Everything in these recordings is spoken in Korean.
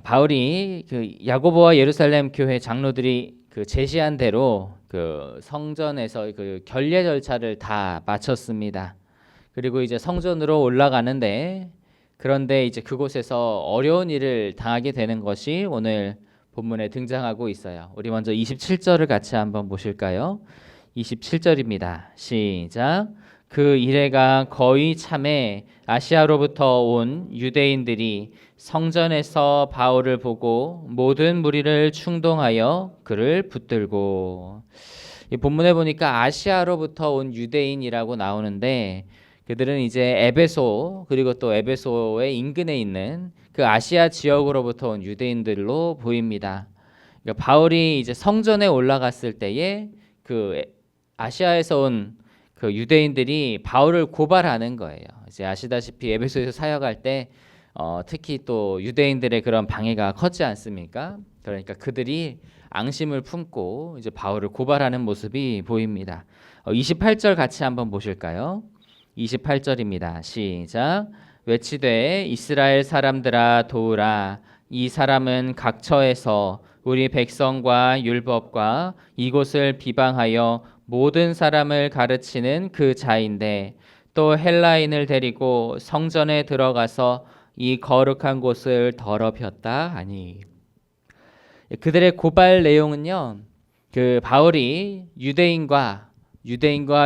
바울이 그 야고보와 예루살렘 교회 장로들이 그 제시한 대로 그 성전에서 그 결례 절차를 다 마쳤습니다. 그리고 이제 성전으로 올라가는데, 그런데 이제 그곳에서 어려운 일을 당하게 되는 것이 오늘 본문에 등장하고 있어요. 우리 먼저 27절을 같이 한번 보실까요? 27절입니다. 시작. 그 이래가 거의 참에 아시아로부터 온 유대인들이 성전에서 바울을 보고 모든 무리를 충동하여 그를 붙들고. 이 본문에 보니까 아시아로부터 온 유대인이라고 나오는데, 그들은 이제 에베소, 그리고 또 에베소의 인근에 있는 그 아시아 지역으로부터 온 유대인들로 보입니다. 그러니까 바울이 이제 성전에 올라갔을 때에 그 아시아에서 온 그 유대인들이 바울을 고발하는 거예요. 이제 아시다시피 에베소에서 사역할 때 특히 또 유대인들의 그런 방해가 컸지 않습니까? 그러니까 그들이 앙심을 품고 이제 바울을 고발하는 모습이 보입니다. 28절 같이 한번 보실까요? 28절입니다. 시작. 외치되 이스라엘 사람들아 도우라. 이 사람은 각처에서 우리 백성과 율법과 이곳을 비방하여 모든 사람을 가르치는 그 자인데, 또 헬라인을 데리고 성전에 들어가서 이 거룩한 곳을 더럽혔다 하니. 그들의 고발 내용은요, 그 바울이 유대인과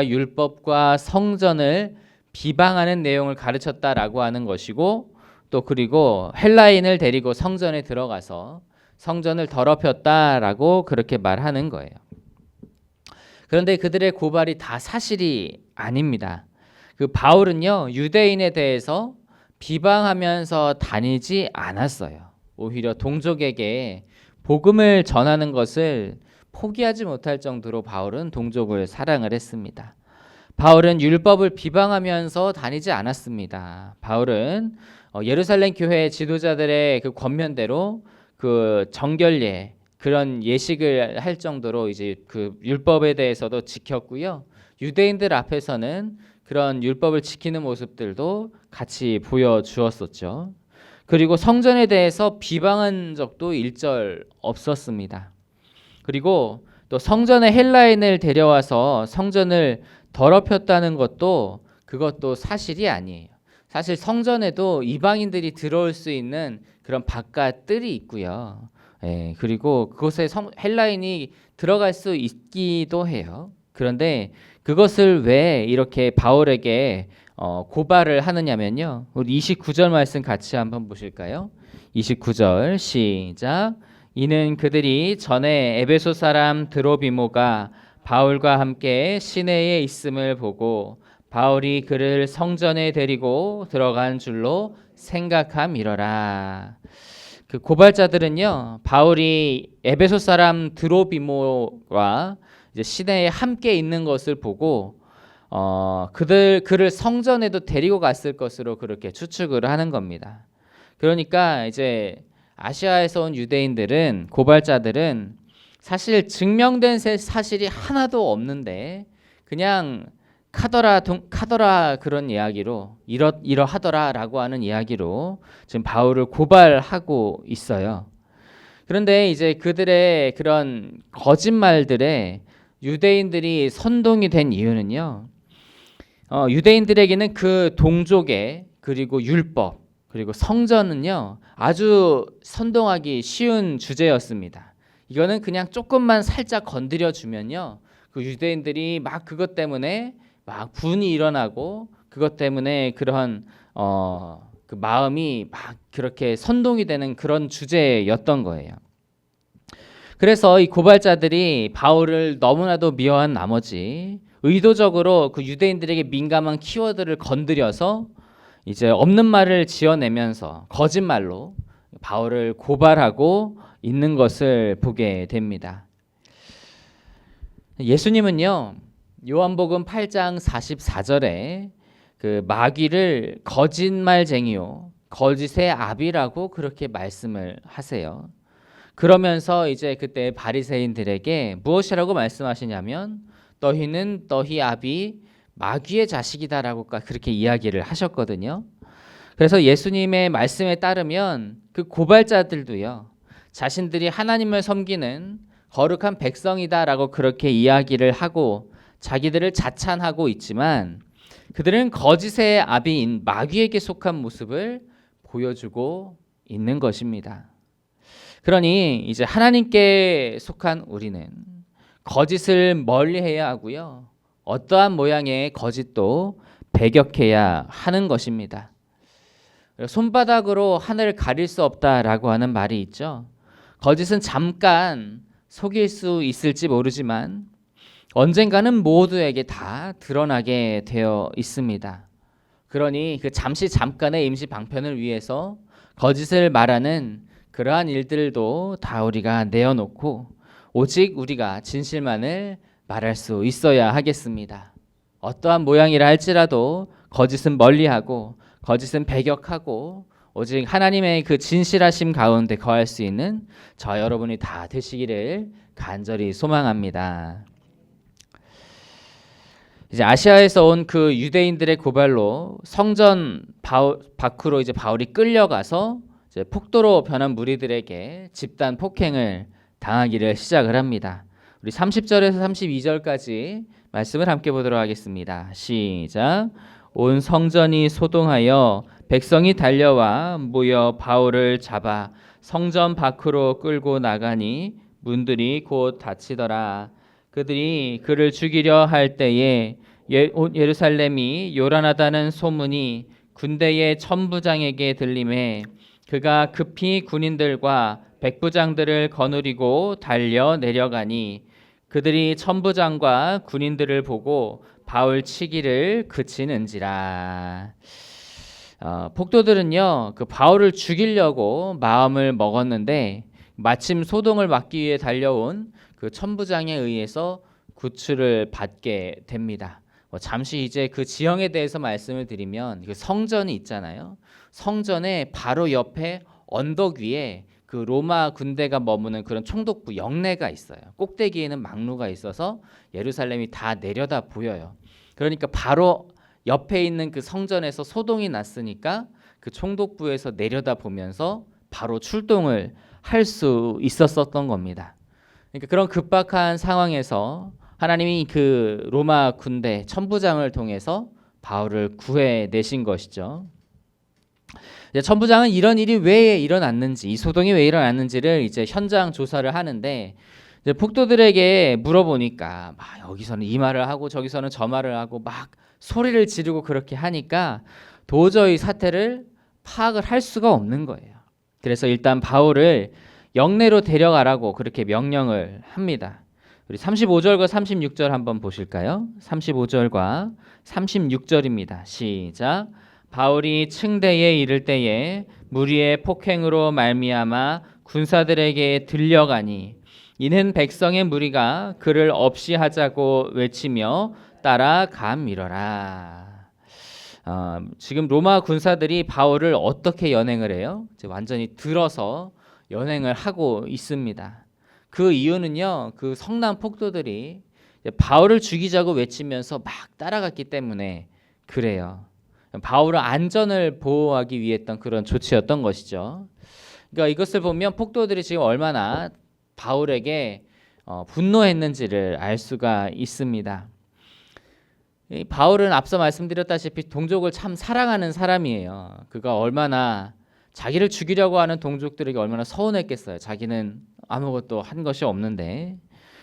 율법과 성전을 비방하는 내용을 가르쳤다라고 하는 것이고, 또 그리고 헬라인을 데리고 성전에 들어가서 성전을 더럽혔다라고 그렇게 말하는 거예요. 그런데 그들의 고발이 다 사실이 아닙니다. 그 바울은요, 유대인에 대해서 비방하면서 다니지 않았어요. 오히려 동족에게 복음을 전하는 것을 포기하지 못할 정도로 바울은 동족을 사랑을 했습니다. 바울은 율법을 비방하면서 다니지 않았습니다. 바울은 예루살렘 교회 지도자들의 그 권면대로 그 정결례, 그런 예식을 할 정도로 이제 그 율법에 대해서도 지켰고요. 유대인들 앞에서는 그런 율법을 지키는 모습들도 같이 보여주었었죠. 그리고 성전에 대해서 비방한 적도 일절 없었습니다. 그리고 또 성전에 헬라인을 데려와서 성전을 더럽혔다는 것도 그것도 사실이 아니에요. 사실 성전에도 이방인들이 들어올 수 있는 그런 바깥들이 있고요. 그리고 그곳에 헬라인이 들어갈 수 있기도 해요. 그런데 그것을 왜 이렇게 바울에게 고발을 하느냐면요. 우리 29절 말씀 같이 한번 보실까요? 29절 시작. 이는 그들이 전에 에베소 사람 드로비모가 바울과 함께 시내에 있음을 보고 바울이 그를 성전에 데리고 들어간 줄로 생각함이러라. 그 고발자들은요, 바울이 에베소 사람 드로비모와 이제 시내에 함께 있는 것을 보고 그를 성전에도 데리고 갔을 것으로 그렇게 추측을 하는 겁니다. 그러니까 이제 아시아에서 온 유대인들은, 고발자들은 사실 증명된 사실이 하나도 없는데 그냥 카더라 그런 이야기로 이러하더라라고 하는 이야기로 지금 바울을 고발하고 있어요. 그런데 이제 그들의 그런 거짓말들에 유대인들이 선동이 된 이유는요, 유대인들에게는 그 동족의 그리고 율법 그리고 성전은요 아주 선동하기 쉬운 주제였습니다. 이거는 그냥 조금만 살짝 건드려 주면요, 그 유대인들이 막 그것 때문에 막 분이 일어나고 그것 때문에 그런 그 마음이 막 그렇게 선동이 되는 그런 주제였던 거예요. 그래서 이 고발자들이 바울을 너무나도 미워한 나머지 의도적으로 그 유대인들에게 민감한 키워드를 건드려서 이제 없는 말을 지어내면서 거짓말로 바울을 고발하고 있는 것을 보게 됩니다. 예수님은요, 요한복음 8장 44절에 그 마귀를 거짓말쟁이요 거짓의 아비라고 그렇게 말씀을 하세요. 그러면서 이제 그때 바리새인들에게 무엇이라고 말씀하시냐면 너희는 너희 아비 마귀의 자식이다라고 그렇게 이야기를 하셨거든요. 그래서 예수님의 말씀에 따르면 그 고발자들도요, 자신들이 하나님을 섬기는 거룩한 백성이다라고 그렇게 이야기를 하고 자기들을 자찬하고 있지만 그들은 거짓의 아비인 마귀에게 속한 모습을 보여주고 있는 것입니다. 그러니 이제 하나님께 속한 우리는 거짓을 멀리해야 하고요, 어떠한 모양의 거짓도 배격해야 하는 것입니다. 손바닥으로 하늘을 가릴 수 없다라고 하는 말이 있죠. 거짓은 잠깐 속일 수 있을지 모르지만 언젠가는 모두에게 다 드러나게 되어 있습니다. 그러니 그 잠깐의 임시 방편을 위해서 거짓을 말하는 그러한 일들도 다 우리가 내어놓고 오직 우리가 진실만을 말할 수 있어야 하겠습니다. 어떠한 모양이라 할지라도 거짓은 멀리하고 거짓은 배격하고 오직 하나님의 그 진실하심 가운데 거할 수 있는 저 여러분이 다 되시기를 간절히 소망합니다. 이제 아시아에서 온 그 유대인들의 고발로 성전 밖으로 이제 바울이 끌려가서 이제 폭도로 변한 무리들에게 집단 폭행을 당하기를 시작을 합니다. 우리 30절에서 32절까지 말씀을 함께 보도록 하겠습니다. 시작. 온 성전이 소동하여 백성이 달려와 모여 바울을 잡아 성전 밖으로 끌고 나가니 문들이 곧 닫히더라. 그들이 그를 죽이려 할 때에 예루살렘이 요란하다는 소문이 군대의 천부장에게 들림에 그가 급히 군인들과 백부장들을 거느리고 달려 내려가니 그들이 천부장과 군인들을 보고 바울 치기를 그치는지라. 폭도들은요, 그 바울을 죽이려고 마음을 먹었는데 마침 소동을 막기 위해 달려온 그 천부장에 의해서 구출을 받게 됩니다. 잠시 이제 그 지형에 대해서 말씀을 드리면 그 성전이 있잖아요. 성전의 바로 옆에 언덕 위에 그 로마 군대가 머무는 그런 총독부 영내가 있어요. 꼭대기에는 망루가 있어서 예루살렘이 다 내려다 보여요. 그러니까 바로 옆에 있는 그 성전에서 소동이 났으니까 그 총독부에서 내려다 보면서 바로 출동을 할 수 있었던 겁니다. 그러니까 그런 급박한 상황에서 하나님이 그 로마 군대 천부장을 통해서 바울을 구해내신 것이죠. 이제 천부장은 이런 일이 왜 일어났는지, 이 소동이 왜 일어났는지를 이제 현장 조사를 하는데 이제 폭도들에게 물어보니까 막 여기서는 이 말을 하고 저기서는 저 말을 하고 막 소리를 지르고 그렇게 하니까 도저히 사태를 파악을 할 수가 없는 거예요. 그래서 일단 바울을 영내로 데려가라고 그렇게 명령을 합니다. 우리 35절과 36절 한번 보실까요? 35절과 36절입니다. 시작. 바울이 층대에 이를 때에 무리의 폭행으로 말미암아 군사들에게 들려가니 이는 백성의 무리가 그를 없이 하자고 외치며 따라가밀어라. 지금 로마 군사들이 바울을 어떻게 연행을 해요? 완전히 들어서 연행을 하고 있습니다. 그 이유는요, 그 성난 폭도들이 바울을 죽이자고 외치면서 막 따라갔기 때문에 그래요. 바울의 안전을 보호하기 위해 했던 그런 조치였던 것이죠. 그러니까 이것을 보면 폭도들이 지금 얼마나 바울에게 분노했는지를 알 수가 있습니다. 바울은 앞서 말씀드렸다시피 동족을 참 사랑하는 사람이에요. 그가 얼마나 자기를 죽이려고 하는 동족들에게 얼마나 서운했겠어요. 자기는 아무것도 한 것이 없는데.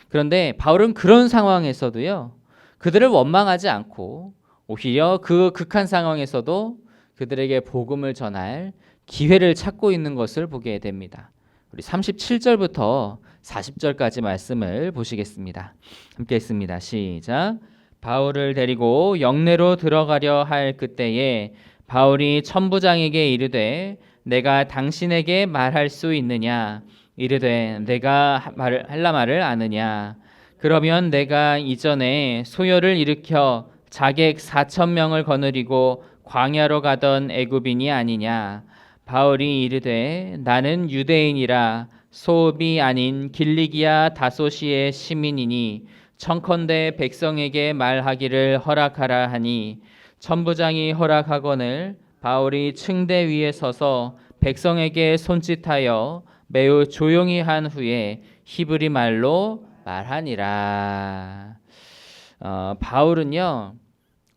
그런데 바울은 그런 상황에서도요, 그들을 원망하지 않고 오히려 그 극한 상황에서도 그들에게 복음을 전할 기회를 찾고 있는 것을 보게 됩니다. 우리 37절부터 40절까지 말씀을 보시겠습니다. 함께 읽습니다. 시작. 바울을 데리고 영내로 들어가려 할 그때에 바울이 천부장에게 이르되 내가 당신에게 말할 수 있느냐? 이르되 내가 할라 말을 아느냐? 그러면 내가 이전에 소요를 일으켜 자객 4,000명을 거느리고 광야로 가던 애굽인이 아니냐? 바울이 이르되 나는 유대인이라 소읍이 아닌 길리기아 다소시의 시민이니 청컨대 백성에게 말하기를 허락하라 하니 천부장이 허락하거늘 바울이 층대 위에 서서 백성에게 손짓하여 매우 조용히 한 후에 히브리 말로 말하니라. 바울은요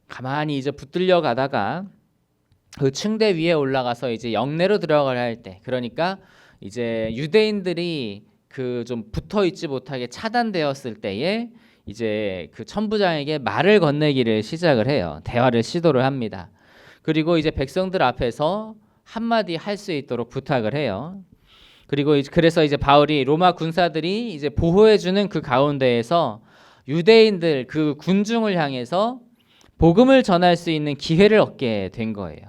가만히 이제 붙들려 가다가 그 층대 위에 올라가서 이제 영내로 들어가려 할 때, 그러니까 이제 유대인들이 그 좀 붙어 있지 못하게 차단되었을 때에 이제 그 천부장에게 말을 건네기를 시작을 해요. 대화를 시도를 합니다. 그리고 이제 백성들 앞에서 한마디 할 수 있도록 부탁을 해요. 그리고 그래서 이제 바울이 로마 군사들이 이제 보호해주는 그 가운데에서 유대인들 그 군중을 향해서 복음을 전할 수 있는 기회를 얻게 된 거예요.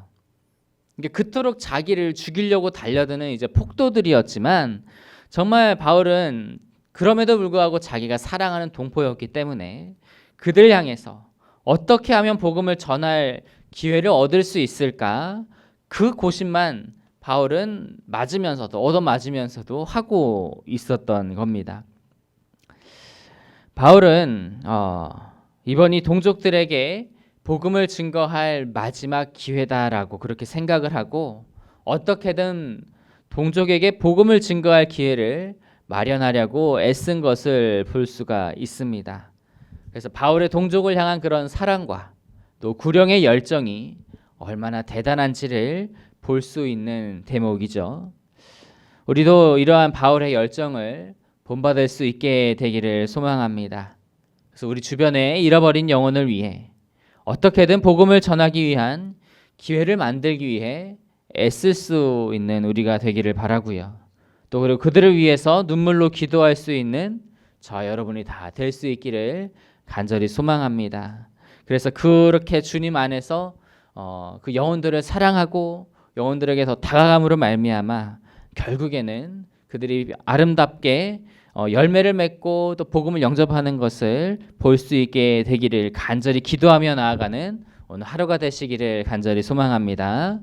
이게 그토록 자기를 죽이려고 달려드는 이제 폭도들이었지만 정말 바울은 그럼에도 불구하고 자기가 사랑하는 동포였기 때문에 그들 향해서 어떻게 하면 복음을 전할 기회를 얻을 수 있을까, 그 고심만 바울은 얻어맞으면서도 하고 있었던 겁니다. 바울은 이번이 동족들에게 복음을 증거할 마지막 기회다라고 그렇게 생각을 하고 어떻게든 동족에게 복음을 증거할 기회를 마련하려고 애쓴 것을 볼 수가 있습니다. 그래서 바울의 동족을 향한 그런 사랑과 또 구령의 열정이 얼마나 대단한지를 볼 수 있는 대목이죠. 우리도 이러한 바울의 열정을 본받을 수 있게 되기를 소망합니다. 그래서 우리 주변에 잃어버린 영혼을 위해 어떻게든 복음을 전하기 위한 기회를 만들기 위해 애쓸 수 있는 우리가 되기를 바라고요. 또 그리고 그들을 위해서 눈물로 기도할 수 있는 저 여러분이 다 될 수 있기를 간절히 소망합니다. 그래서 그렇게 주님 안에서 그 영혼들을 사랑하고 영혼들에게 더 다가감으로 말미암아 결국에는 그들이 아름답게 열매를 맺고 또 복음을 영접하는 것을 볼 수 있게 되기를 간절히 기도하며 나아가는 오늘 하루가 되시기를 간절히 소망합니다.